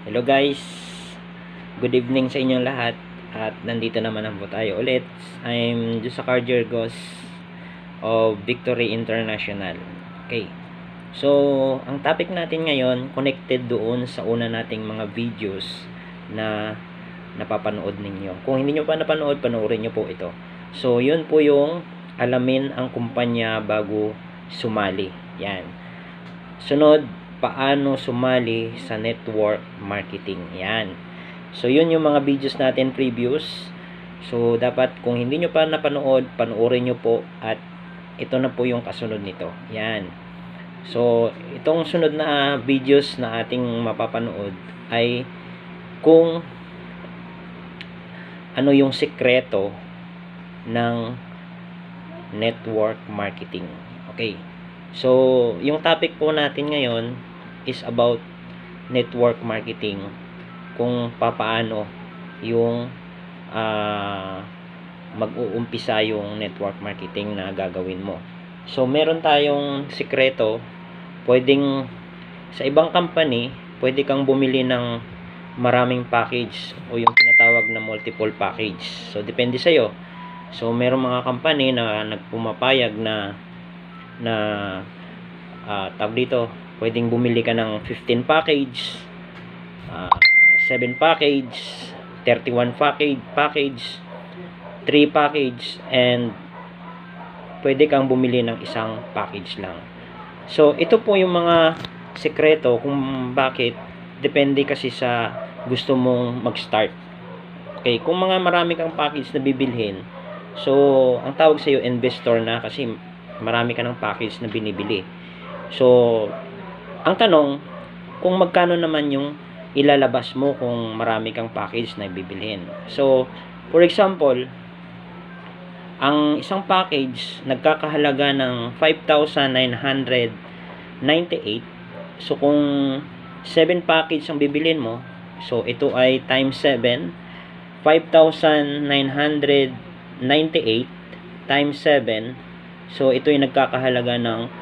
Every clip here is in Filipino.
Hello guys, good evening sa inyong lahat. At nandito naman po tayo ulit. I'm Josa Cargergos of Victory International. Okay, so ang topic natin ngayon connected doon sa una nating mga videos na napapanood ninyo. Kung hindi nyo pa napanood, panoorin nyo po ito. So yun po yung alamin ang kumpanya bago sumali. Yan. Sunod, paano sumali sa network marketing. Yan. So, yun yung mga videos natin previous. So, dapat kung hindi nyo pa napanood, panoorin nyo po at ito na po yung kasunod nito. Yan. So, itong sunod na videos na ating mapapanood ay kung ano yung sikreto ng network marketing. Okay. So, yung topic po natin ngayon is about network marketing, kung papaano yung mag-uumpisa yung network marketing na gagawin mo. So, meron tayong sikreto. Pwedeng sa ibang company, pwede kang bumili ng maraming package o yung tinatawag na multiple package. So, depende sa'yo. So, meron mga company na nagpumapayag na tawag dito, pwedeng bumili ka ng 15 package, 7 package, 31 package, 3 package, and pwede kang bumili ng isang package lang. So, ito po yung mga sekreto kung bakit, depende kasi sa gusto mong mag-start. Okay, kung mga marami kang package na bibilhin, so, ang tawag sa'yo investor na kasi marami ka ng package na binibili. So, ang tanong, kung magkano naman yung ilalabas mo kung marami kang package na bibilhin. So, for example, ang isang package nagkakahalaga ng 5,998. So, kung 7 package ang bibilhin mo, so ito ay times 7, 5,998 times 7. So, ito ay nagkakahalaga ng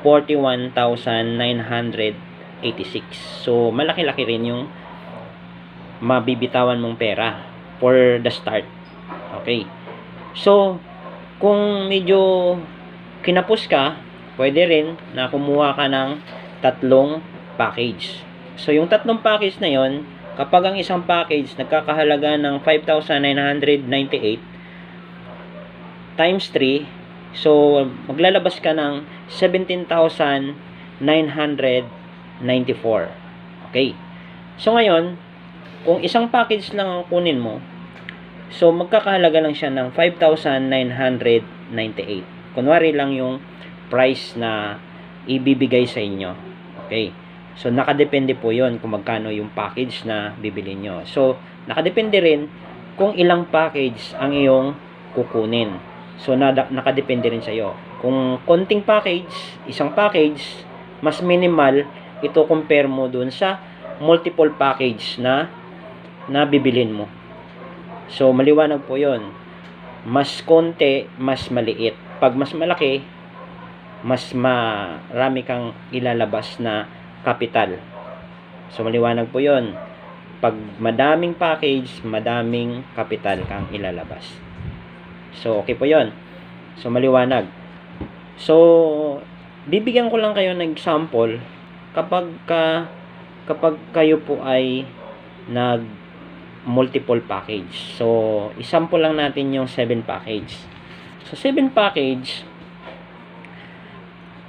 41,986. So, malaki-laki rin yung mabibitawan mong pera for the start. Okay. So, kung medyo kinapos ka, pwede rin na kumuha ka ng 3 package. So, yung 3 package na yon, kapag ang isang package nagkakahalaga ng 5,998 times 3, so maglalabas ka ng 17,994. Okay. So ngayon, kung isang package lang ang kunin mo, so magkakahalaga lang siya ng 5,998. Kunwari lang yung price na ibibigay sa inyo. Okay. So nakadepende po yon kung magkano yung package na bibili nyo. So nakadepende rin kung ilang package ang iyong kukunin. So nakadepende rin sa iyo. Kung konting package, isang package, mas minimal, ito compare mo dun sa multiple package na bibilhin mo. So maliwanag po 'yon. Mas konti, mas maliit. Pag mas malaki, mas marami kang ilalabas na capital. So maliwanag po 'yon. Pag madaming package, madaming capital kang ilalabas. So, okay po yon. So, maliwanag. So, bibigyan ko lang kayo ng example kapag kayo po ay nag multiple package. So, isample lang natin yung 7 package. So, 7 package,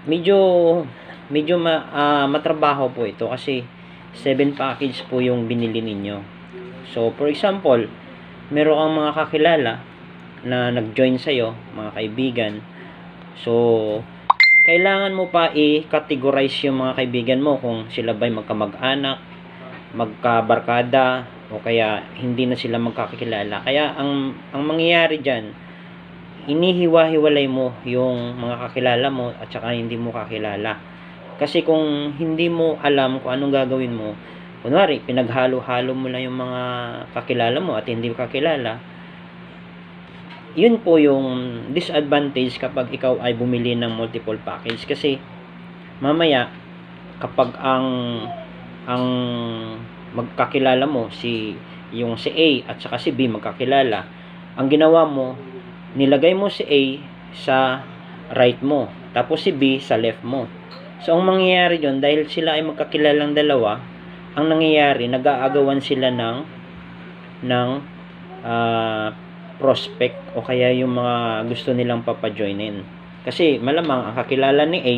medyo matrabaho po ito kasi 7 package po yung binili ninyo. So, for example, meron kang mga kakilala na nag-join sa'yo, mga kaibigan. So, kailangan mo pa i-categorize yung mga kaibigan mo kung sila ba'y magkamag-anak, magkabarkada, o kaya hindi na sila magkakilala. Kaya, ang mangyayari dyan, inihiwa-hiwalay mo yung mga kakilala mo at saka hindi mo kakilala. Kasi kung hindi mo alam kung anong gagawin mo, kunwari, pinaghalo-halo mo lang yung mga kakilala mo at hindi mo kakilala, yun po yung disadvantage kapag ikaw ay bumili ng multiple package. Kasi mamaya kapag ang magkakilala mo si A at saka si B magkakilala. Ang ginawa mo, nilagay mo si A sa right mo, tapos si B sa left mo. So ang mangyayari doon, dahil sila ay magkakilalang dalawa, ang nangyayari, nag-aagawan sila ng prospect o kaya yung mga gusto nilang papajoinin. Kasi malamang ang kakilala ni A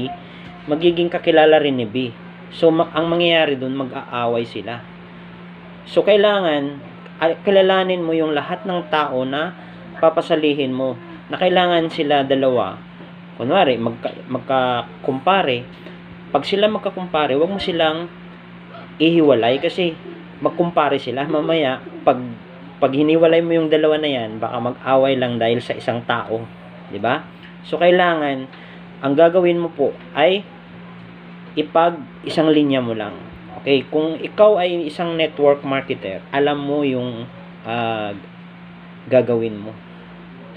magiging kakilala rin ni B. So ang mangyayari doon, mag-aaway sila. So kailangan kilalanin mo yung lahat ng tao na papasalihin mo, na kailangan sila dalawa, kunwari magkakumpare. Pag sila magkakumpare, wag mo silang ihiwalay kasi magkumpare sila. Mamaya pag hiniwalay mo yung dalawa na yan, baka mag-away lang dahil sa isang tao, di ba? So kailangan ang gagawin mo po ay isang linya mo lang. Okay, kung ikaw ay isang network marketer, alam mo yung gagawin mo.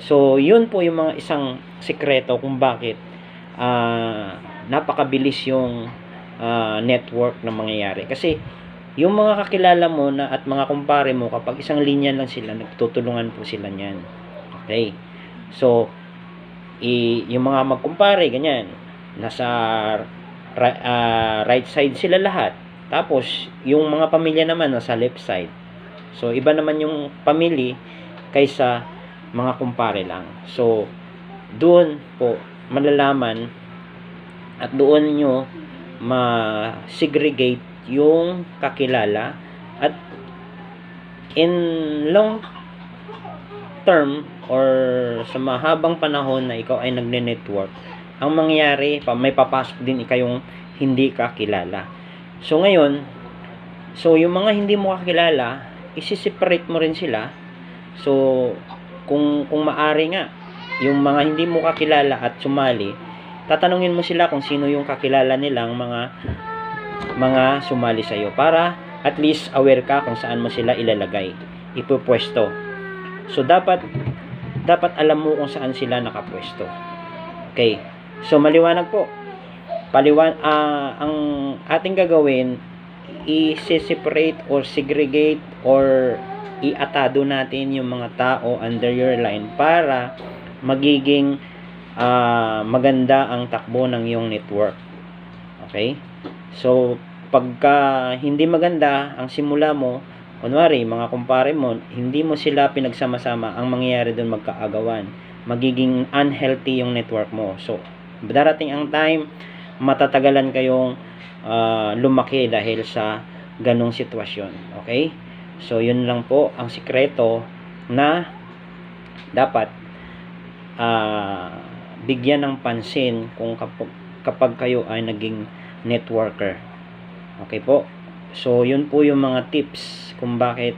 So, yun po yung mga isang sikreto kung bakit napakabilis yung network na mangyayari. Kasi, yung mga kakilala mo na at mga kumpare mo, kapag isang linya lang sila, nagtutulungan po sila niyan. Okay. So, yung mga magkumpare, ganyan, nasa right side sila lahat. Tapos, yung mga pamilya naman nasa left side. So, iba naman yung pamilya kaysa mga kumpare lang. So, doon po malalaman at doon nyo ma-segregate yung kakilala, at in long term or sa mahabang panahon na ikaw ay nagne-network, ang mangyayari, may papasok din kayong hindi kakilala. So ngayon, yung mga hindi mo kakilala, isi-separate mo rin sila. So kung maari nga, yung mga hindi mo kakilala at sumali, tatanungin mo sila kung sino yung kakilala nilang mga sumali sa iyo, para at least aware ka kung saan mo sila ilalagay, ipupwesto. So dapat alam mo kung saan sila nakapwesto. Okay. So maliwanag po. Ang ating gagawin, i-separate or segregate or iatado natin yung mga tao under your line para magiging maganda ang takbo ng iyong network. Okay? So, pagka hindi maganda ang simula mo, kunwari, mga kumpare mo, hindi mo sila pinagsama-sama, ang mangyayari doon, magkaagawan. Magiging unhealthy yung network mo. So, darating ang time, matatagalan kayong lumaki dahil sa ganong sitwasyon. Okay? So, yun lang po ang sikreto na dapat bigyan ng pansin kung kapag kayo ay naging networker. Okay po? So, yun po yung mga tips kung bakit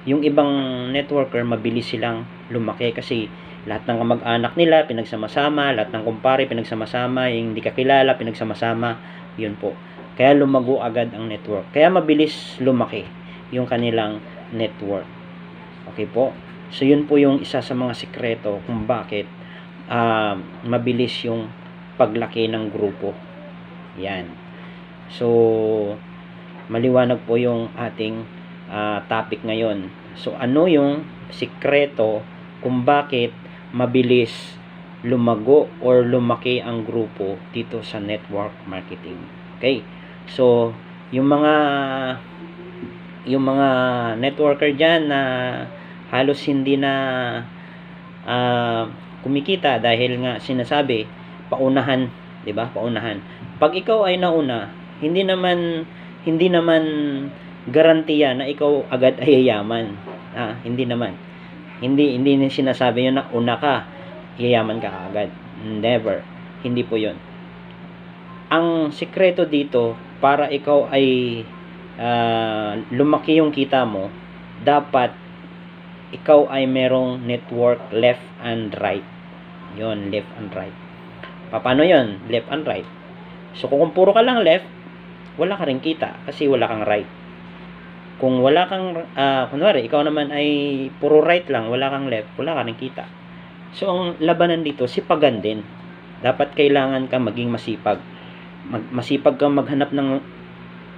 yung ibang networker mabilis silang lumaki, kasi lahat ng kamag-anak nila pinagsama-sama, lahat ng kumpare pinagsama-sama, yung hindi kakilala pinagsama-sama, yun po. Kaya lumago agad ang network. Kaya mabilis lumaki yung kanilang network. Okay po? So, yun po yung isa sa mga sikreto kung bakit mabilis yung paglaki ng grupo. Yan. So, maliwanag po yung ating topic ngayon. So, ano yung sikreto kung bakit mabilis lumago or lumaki ang grupo dito sa network marketing? Okay. So, yung mga networker dyan na halos hindi na kumikita dahil nga sinasabi paunahan, 'di ba? Paunahan. Pag ikaw ay nauna, hindi naman garantiya na ikaw agad ay yayaman. Hindi naman. Hindi sinasabi yun na una ka, yayaman ka agad. Never. Hindi po 'yon. Ang sikreto dito, para ikaw ay lumaki yung kita mo, dapat ikaw ay merong network left and right. Yon, left and right. Paano yon? Left and right. So kung puro ka lang left, wala ka rin kita kasi wala kang right. Kung wala kang kunwari ikaw naman ay puro right lang, wala kang left, wala ka rin kita. So ang labanan dito, sipagan din. Dapat kailangan ka maging masipag. Masipag kang maghanap ng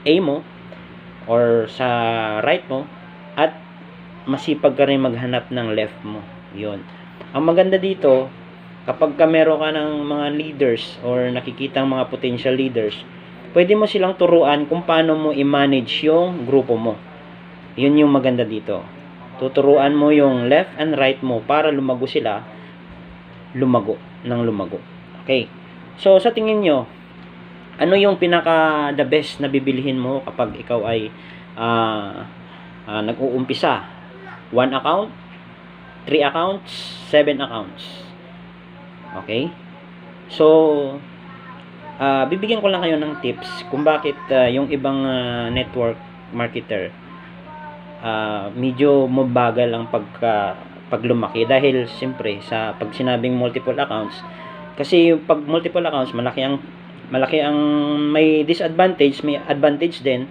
A mo, or sa right mo, at masipag ka rin maghanap ng left mo. Yun. Ang maganda dito, kapag ka meron ka ng mga leaders or nakikitang mga potential leaders, pwede mo silang turuan kung paano mo i-manage yung grupo mo. Yun yung maganda dito. Tuturuan mo yung left and right mo para lumago sila, lumago Okay. So, sa tingin nyo, ano yung pinaka the best na bibilihin mo kapag ikaw ay nag-uumpisa? 1 account, 3 accounts, 7 accounts. Okay? So, bibigyan ko lang kayo ng tips kung bakit yung ibang network marketer medyo mabagal ang paglumaki, dahil siyempre sa pag sinabing multiple accounts, kasi pag multiple accounts, malaki ang may disadvantage, may advantage din.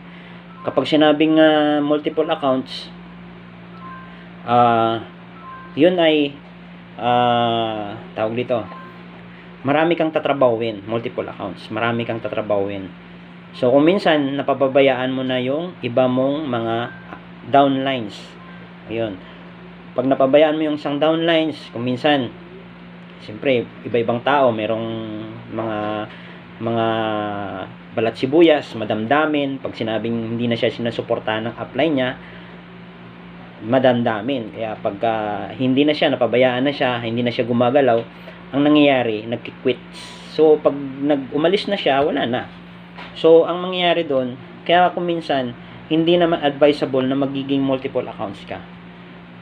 Kapag sinabing multiple accounts, yun ay tawag dito, marami kang tatrabawin. Multiple accounts, marami kang tatrabawin. So kung minsan napapabayaan mo na yung iba mong mga downlines, ayun, pag napabayaan mo yung isang downlines, kung minsan siyempre iba-ibang tao, merong mga balat sibuyas, madamdamin. Pag sinabing hindi na siya sinusuportahan ng upline niya, madamdamin. Kaya pagka hindi na siya, napabayaan na siya, hindi na siya gumagalaw, ang nangyayari, nagki-quit. So pag umalis na siya, wala na. So ang mangyayari doon, kaya kung minsan hindi naman advisable na magiging multiple accounts ka.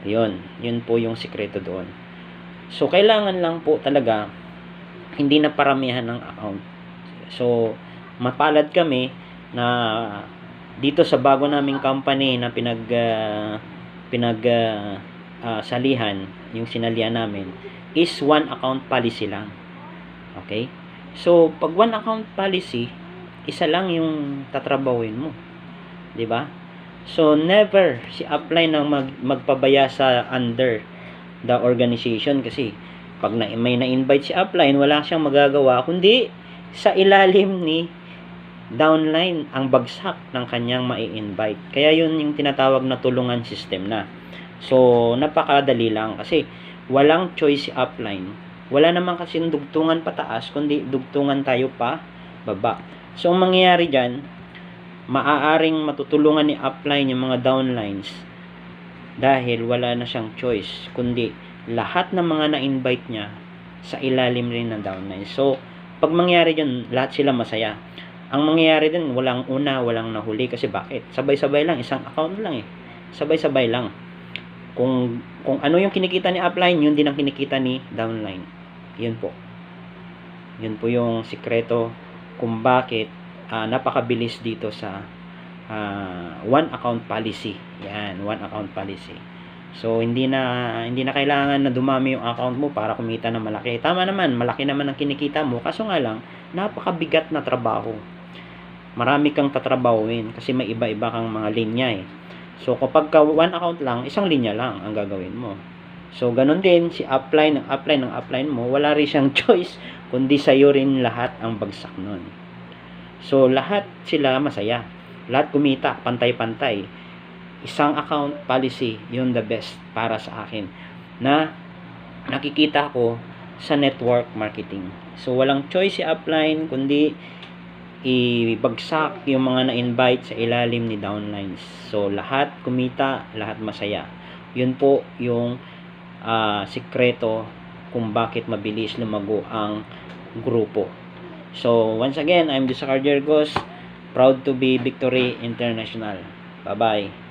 Yun po yung sikreto doon. So kailangan lang po talaga hindi na paramihan ng account. So mapalad kami na dito sa bago naming company na salihan, yung sinalihan namin is 1 account policy lang. Okay? So pag 1 account policy, isa lang yung tatrabawin mo. 'Di ba? So never si upline ang magpabaya sa under the organization, kasi pag may na-invite si upline, wala siyang magagawa kundi sa ilalim ni downline ang bagsak ng kanyang mai-invite. Kaya yun yung tinatawag na tulungan system na. So napakadali lang, kasi walang choice si upline. Wala naman kasi dugtungan pataas, kundi dugtungan tayo pa baba. So ang mangyayari diyan, maaaring matutulungan ni upline yung mga downlines dahil wala na siyang choice, kundi lahat ng mga na-invite niya sa ilalim rin ng downline. So pag mangyari yun, lahat sila masaya. Ang mangyayari din, walang una, walang nahuli. Kasi bakit? Sabay-sabay lang, isang account lang sabay-sabay lang. Kung ano yung kinikita ni upline, yun din ang kinikita ni downline. Yun po yung sikreto kung bakit napakabilis dito sa 1 account policy. Yan, 1 account policy. So hindi na kailangan na dumami yung account mo para kumita ng malaki. Tama naman, malaki naman ang kinikita mo, kaso nga lang napakabigat na trabaho. Marami kang tatrabawin kasi may iba-iba kang mga linya So kapag 1 account lang, isang linya lang ang gagawin mo. So ganun din si upline mo, wala rin siyang choice kundi sa'yo rin lahat ang bagsak nun. So lahat sila masaya, lahat kumita, pantay-pantay. Isang account policy, yun the best para sa akin na nakikita ko sa network marketing. So walang choice si upline kundi ibagsak yung mga na-invite sa ilalim ni downlines. So lahat kumita, lahat masaya. Yun po yung sikreto kung bakit mabilis lumago ang grupo. So once again, I'm Descartes Jergos, proud to be Victory International. Bye-bye.